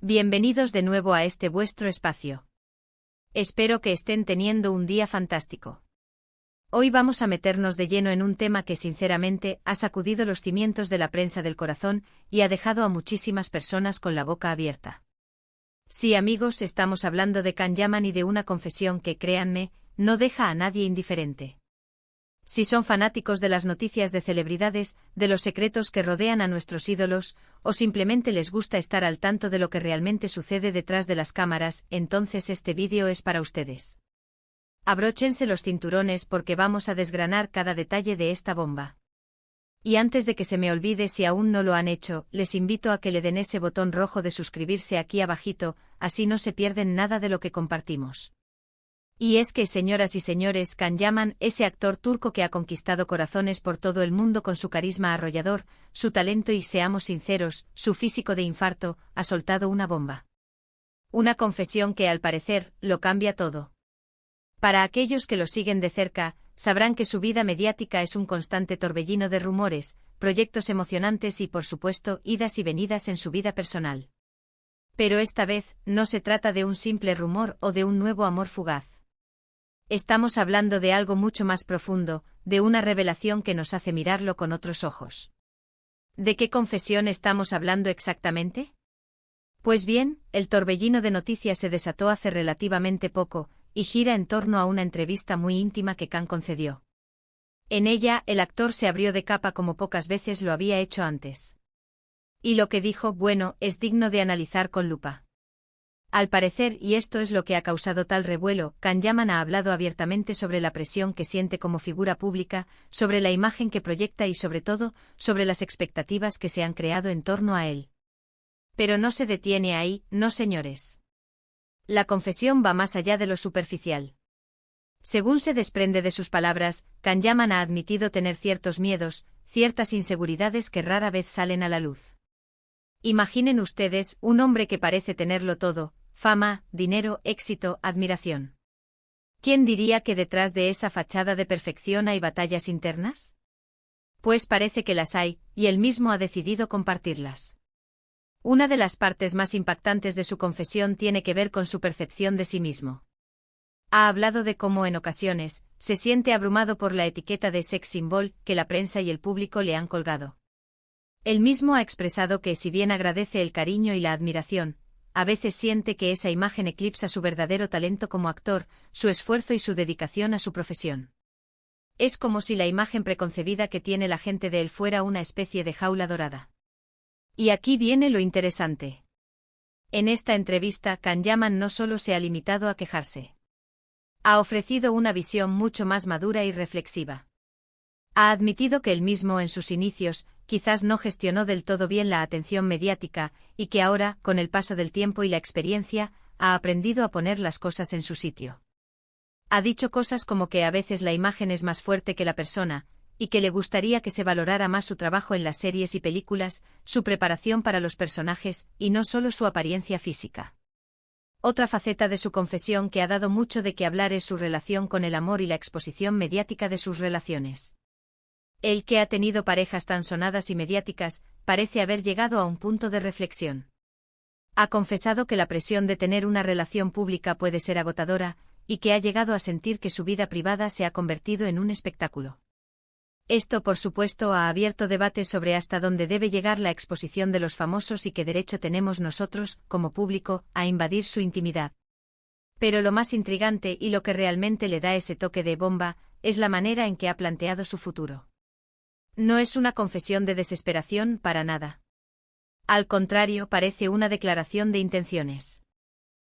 Bienvenidos de nuevo a este vuestro espacio. Espero que estén teniendo un día fantástico. Hoy vamos a meternos de lleno en un tema que sinceramente ha sacudido los cimientos de la prensa del corazón y ha dejado a muchísimas personas con la boca abierta. Sí, amigos, estamos hablando de Can Yaman y de una confesión que, créanme, no deja a nadie indiferente. Si son fanáticos de las noticias de celebridades, de los secretos que rodean a nuestros ídolos, o simplemente les gusta estar al tanto de lo que realmente sucede detrás de las cámaras, entonces este vídeo es para ustedes. Abróchense los cinturones porque vamos a desgranar cada detalle de esta bomba. Y antes de que se me olvide, si aún no lo han hecho, les invito a que le den ese botón rojo de suscribirse aquí abajito, así no se pierden nada de lo que compartimos. Y es que, señoras y señores, Can Yaman, ese actor turco que ha conquistado corazones por todo el mundo con su carisma arrollador, su talento y, seamos sinceros, su físico de infarto, ha soltado una bomba. Una confesión que, al parecer, lo cambia todo. Para aquellos que lo siguen de cerca, sabrán que su vida mediática es un constante torbellino de rumores, proyectos emocionantes y, por supuesto, idas y venidas en su vida personal. Pero esta vez, no se trata de un simple rumor o de un nuevo amor fugaz. Estamos hablando de algo mucho más profundo, de una revelación que nos hace mirarlo con otros ojos. ¿De qué confesión estamos hablando exactamente? Pues bien, el torbellino de noticias se desató hace relativamente poco, y gira en torno a una entrevista muy íntima que Can concedió. En ella, el actor se abrió de capa como pocas veces lo había hecho antes. Y lo que dijo, bueno, es digno de analizar con lupa. Al parecer, y esto es lo que ha causado tal revuelo, Can Yaman ha hablado abiertamente sobre la presión que siente como figura pública, sobre la imagen que proyecta y sobre todo, sobre las expectativas que se han creado en torno a él. Pero no se detiene ahí, no señores. La confesión va más allá de lo superficial. Según se desprende de sus palabras, Can Yaman ha admitido tener ciertos miedos, ciertas inseguridades que rara vez salen a la luz. Imaginen ustedes un hombre que parece tenerlo todo: fama, dinero, éxito, admiración. ¿Quién diría que detrás de esa fachada de perfección hay batallas internas? Pues parece que las hay, y él mismo ha decidido compartirlas. Una de las partes más impactantes de su confesión tiene que ver con su percepción de sí mismo. Ha hablado de cómo en ocasiones se siente abrumado por la etiqueta de sex symbol que la prensa y el público le han colgado. Él mismo ha expresado que, si bien agradece el cariño y la admiración, a veces siente que esa imagen eclipsa su verdadero talento como actor, su esfuerzo y su dedicación a su profesión. Es como si la imagen preconcebida que tiene la gente de él fuera una especie de jaula dorada. Y aquí viene lo interesante. En esta entrevista, Can Yaman no solo se ha limitado a quejarse. Ha ofrecido una visión mucho más madura y reflexiva. Ha admitido que él mismo en sus inicios quizás no gestionó del todo bien la atención mediática, y que ahora, con el paso del tiempo y la experiencia, ha aprendido a poner las cosas en su sitio. Ha dicho cosas como que a veces la imagen es más fuerte que la persona, y que le gustaría que se valorara más su trabajo en las series y películas, su preparación para los personajes, y no solo su apariencia física. Otra faceta de su confesión que ha dado mucho de qué hablar es su relación con el amor y la exposición mediática de sus relaciones. Él, que ha tenido parejas tan sonadas y mediáticas, parece haber llegado a un punto de reflexión. Ha confesado que la presión de tener una relación pública puede ser agotadora, y que ha llegado a sentir que su vida privada se ha convertido en un espectáculo. Esto, por supuesto, ha abierto debates sobre hasta dónde debe llegar la exposición de los famosos y qué derecho tenemos nosotros, como público, a invadir su intimidad. Pero lo más intrigante y lo que realmente le da ese toque de bomba, es la manera en que ha planteado su futuro. No es una confesión de desesperación para nada. Al contrario, parece una declaración de intenciones.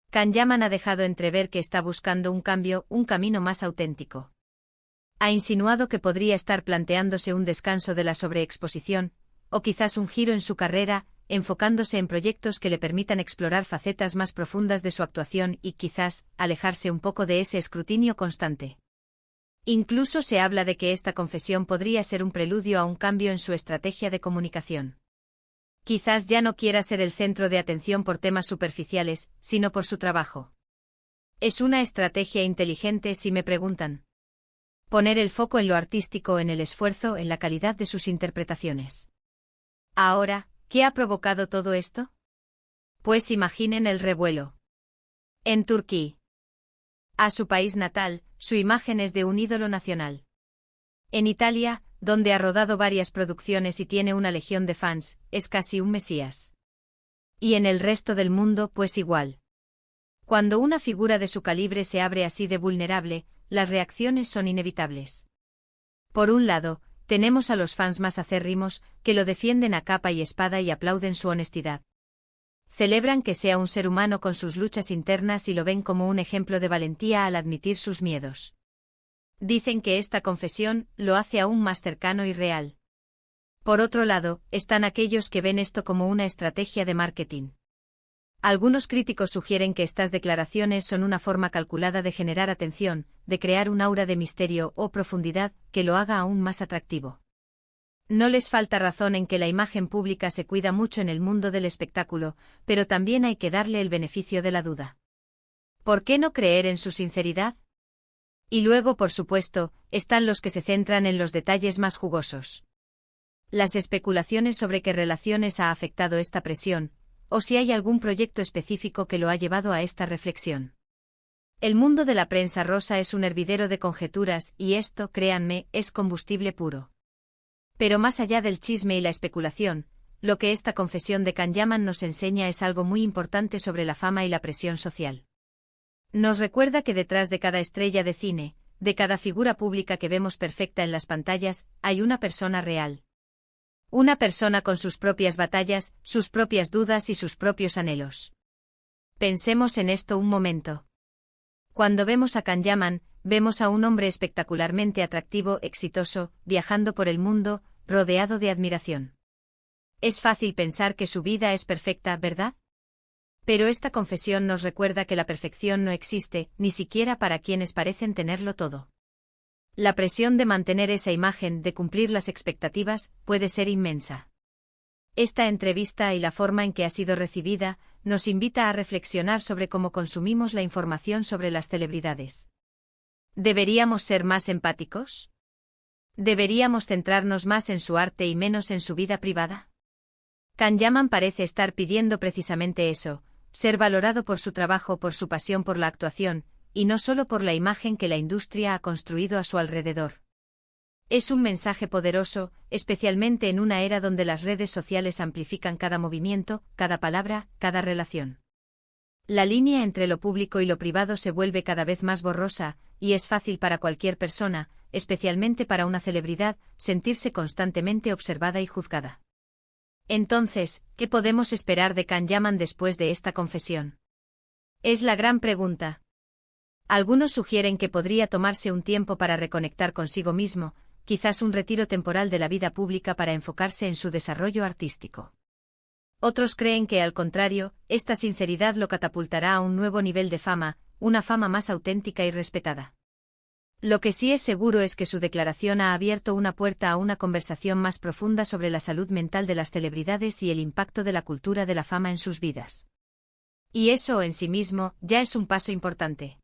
Can Yaman ha dejado entrever que está buscando un cambio, un camino más auténtico. Ha insinuado que podría estar planteándose un descanso de la sobreexposición, o quizás un giro en su carrera, enfocándose en proyectos que le permitan explorar facetas más profundas de su actuación y, quizás, alejarse un poco de ese escrutinio constante. Incluso se habla de que esta confesión podría ser un preludio a un cambio en su estrategia de comunicación. Quizás ya no quiera ser el centro de atención por temas superficiales, sino por su trabajo. Es una estrategia inteligente, si me preguntan. Poner el foco en lo artístico, en el esfuerzo, en la calidad de sus interpretaciones. Ahora, ¿qué ha provocado todo esto? Pues imaginen el revuelo. En Turquía. A su país natal, su imagen es de un ídolo nacional. En Italia, donde ha rodado varias producciones y tiene una legión de fans, es casi un mesías. Y en el resto del mundo, pues igual. Cuando una figura de su calibre se abre así de vulnerable, las reacciones son inevitables. Por un lado, tenemos a los fans más acérrimos, que lo defienden a capa y espada y aplauden su honestidad. Celebran que sea un ser humano con sus luchas internas y lo ven como un ejemplo de valentía al admitir sus miedos. Dicen que esta confesión lo hace aún más cercano y real. Por otro lado, están aquellos que ven esto como una estrategia de marketing. Algunos críticos sugieren que estas declaraciones son una forma calculada de generar atención, de crear un aura de misterio o profundidad que lo haga aún más atractivo. No les falta razón en que la imagen pública se cuida mucho en el mundo del espectáculo, pero también hay que darle el beneficio de la duda. ¿Por qué no creer en su sinceridad? Y luego, por supuesto, están los que se centran en los detalles más jugosos. Las especulaciones sobre qué relaciones ha afectado esta presión, o si hay algún proyecto específico que lo ha llevado a esta reflexión. El mundo de la prensa rosa es un hervidero de conjeturas y esto, créanme, es combustible puro. Pero más allá del chisme y la especulación, lo que esta confesión de Can Yaman nos enseña es algo muy importante sobre la fama y la presión social. Nos recuerda que detrás de cada estrella de cine, de cada figura pública que vemos perfecta en las pantallas, hay una persona real. Una persona con sus propias batallas, sus propias dudas y sus propios anhelos. Pensemos en esto un momento. Cuando vemos a Can Yaman, vemos a un hombre espectacularmente atractivo, exitoso, viajando por el mundo, rodeado de admiración. Es fácil pensar que su vida es perfecta, ¿verdad? Pero esta confesión nos recuerda que la perfección no existe, ni siquiera para quienes parecen tenerlo todo. La presión de mantener esa imagen, de cumplir las expectativas, puede ser inmensa. Esta entrevista y la forma en que ha sido recibida, nos invita a reflexionar sobre cómo consumimos la información sobre las celebridades. ¿Deberíamos ser más empáticos? ¿Deberíamos centrarnos más en su arte y menos en su vida privada? Can Yaman parece estar pidiendo precisamente eso, ser valorado por su trabajo, por su pasión por la actuación, y no solo por la imagen que la industria ha construido a su alrededor. Es un mensaje poderoso, especialmente en una era donde las redes sociales amplifican cada movimiento, cada palabra, cada relación. La línea entre lo público y lo privado se vuelve cada vez más borrosa, y es fácil para cualquier persona, especialmente para una celebridad, sentirse constantemente observada y juzgada. Entonces, ¿qué podemos esperar de Can Yaman después de esta confesión? Es la gran pregunta. Algunos sugieren que podría tomarse un tiempo para reconectar consigo mismo, quizás un retiro temporal de la vida pública para enfocarse en su desarrollo artístico. Otros creen que, al contrario, esta sinceridad lo catapultará a un nuevo nivel de fama, una fama más auténtica y respetada. Lo que sí es seguro es que su declaración ha abierto una puerta a una conversación más profunda sobre la salud mental de las celebridades y el impacto de la cultura de la fama en sus vidas. Y eso en sí mismo ya es un paso importante.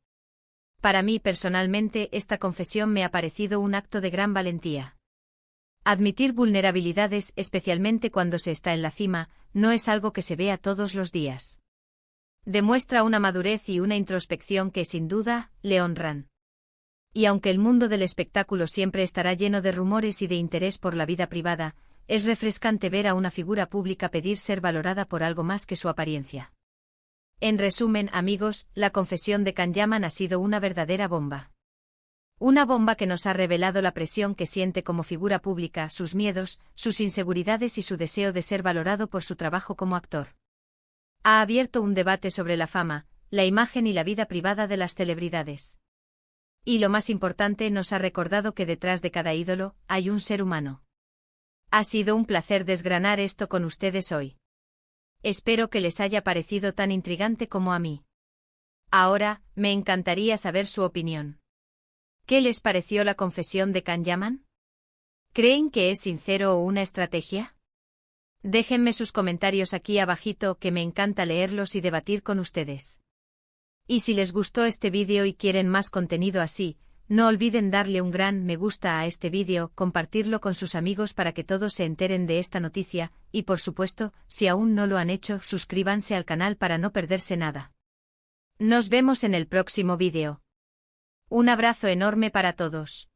Para mí personalmente esta confesión me ha parecido un acto de gran valentía. Admitir vulnerabilidades, especialmente cuando se está en la cima, no es algo que se vea todos los días. Demuestra una madurez y una introspección que sin duda le honran. Y aunque el mundo del espectáculo siempre estará lleno de rumores y de interés por la vida privada, es refrescante ver a una figura pública pedir ser valorada por algo más que su apariencia. En resumen, amigos, la confesión de Can Yaman ha sido una verdadera bomba. Una bomba que nos ha revelado la presión que siente como figura pública, sus miedos, sus inseguridades y su deseo de ser valorado por su trabajo como actor. Ha abierto un debate sobre la fama, la imagen y la vida privada de las celebridades. Y lo más importante, nos ha recordado que detrás de cada ídolo hay un ser humano. Ha sido un placer desgranar esto con ustedes hoy. Espero que les haya parecido tan intrigante como a mí. Ahora, me encantaría saber su opinión. ¿Qué les pareció la confesión de Can Yaman? ¿Creen que es sincero o una estrategia? Déjenme sus comentarios aquí abajito, que me encanta leerlos y debatir con ustedes. Y si les gustó este vídeo y quieren más contenido así, No olviden darle un gran me gusta a este vídeo, compartirlo con sus amigos para que todos se enteren de esta noticia, y por supuesto, si aún no lo han hecho, suscríbanse al canal para no perderse nada. Nos vemos en el próximo vídeo. Un abrazo enorme para todos.